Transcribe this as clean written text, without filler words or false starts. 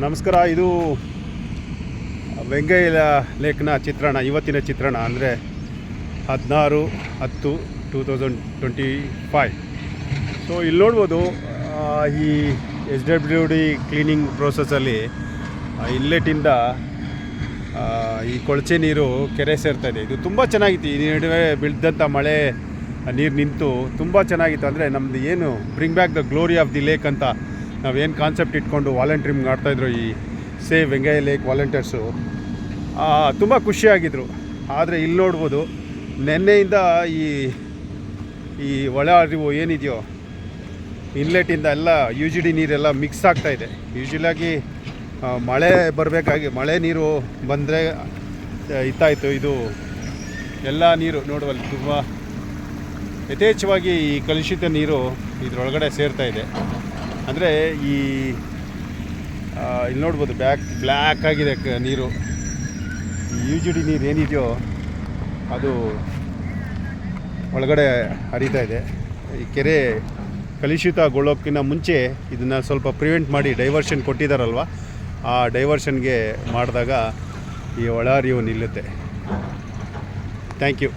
ನಮಸ್ಕಾರ. ಇದು ವೆಂಗಯ್ಯ ಲೇಕ್ನ ಚಿತ್ರಣ, ಇವತ್ತಿನ ಚಿತ್ರಣ ಅಂದರೆ 16/10/2025. ಸೊ ಇಲ್ಲಿ ನೋಡ್ಬೋದು, ಈ SWD ಕ್ಲೀನಿಂಗ್ ಪ್ರೋಸೆಸ್ಸಲ್ಲಿ ಇನ್ಲೆಟಿಂದ ಈ ಕೊಳಚೆ ನೀರು ಕೆರೆ ಸೇರ್ತಾಯಿದೆ. ಇದು ತುಂಬ ಚೆನ್ನಾಗಿತ್ತು. ಈ ನಡುವೆ ಬೀಳ್ದಂಥ ಮಳೆ ನೀರು ನಿಂತು ತುಂಬ ಚೆನ್ನಾಗಿತ್ತು. ಅಂದರೆ ನಮ್ಮದು ಏನು bring back the glory of the lake ಅಂತ ನಾವೇನು ಕಾನ್ಸೆಪ್ಟ್ ಇಟ್ಕೊಂಡು ವಾಲಂಟ್ರಿಂಗ್ ಮಾಡ್ತಾಯಿದ್ರು ಈ ಸೇವ್ ವೆಂಗಯ್ಯ ಲೇಕ್ ವಾಲಂಟಿಯರ್ಸು, ತುಂಬ ಖುಷಿಯಾಗಿದ್ದರು. ಆದರೆ ಇಲ್ಲಿ ನೋಡ್ಬೋದು, ನೆನ್ನೆಯಿಂದ ಈ ಒಳ ಹರಿವು ಏನಿದೆಯೋ ಇನ್ಲೆಟಿಂದ ಎಲ್ಲ UGD ನೀರೆಲ್ಲ ಮಿಕ್ಸ್ ಆಗ್ತಾಯಿದೆ. ಯೂಶ್ವಲಾಗಿ ಮಳೆ ಮಳೆ ನೀರು ಬಂದರೆ ಇತ್ತಾಯಿತು. ಇದು ಎಲ್ಲ ನೀರು ನೋಡುವಲ್ಲಿ ತುಂಬ ಯಥೇಚ್ಛವಾಗಿ ಈ ಕಲುಷಿತ ನೀರು ಇದರೊಳಗಡೆ ಸೇರ್ತಾಯಿದೆ. ಅಂದರೆ ಇಲ್ಲಿ ನೋಡ್ಬೋದು, ಬ್ಲ್ಯಾಕ್ ಆಗಿದೆ ನೀರು. ಈ UGD ನೀರು ಏನಿದೆಯೋ ಅದು ಒಳಗಡೆ ಹರಿತಾ ಇದೆ. ಈ ಕೆರೆ ಕಲುಷಿತಗೊಳ್ಳೋಕ್ಕಿಂತ ಮುಂಚೆ ಇದನ್ನು ಸ್ವಲ್ಪ ಪ್ರಿವೆಂಟ್ ಮಾಡಿ ಡೈವರ್ಷನ್ ಕೊಟ್ಟಿದ್ದಾರಲ್ವ, ಆ ಡೈವರ್ಷನ್ಗೆ ಮಾಡಿದಾಗ ಈ ಒಳ ಹರಿವು ನಿಲ್ಲುತ್ತೆ. Thank you.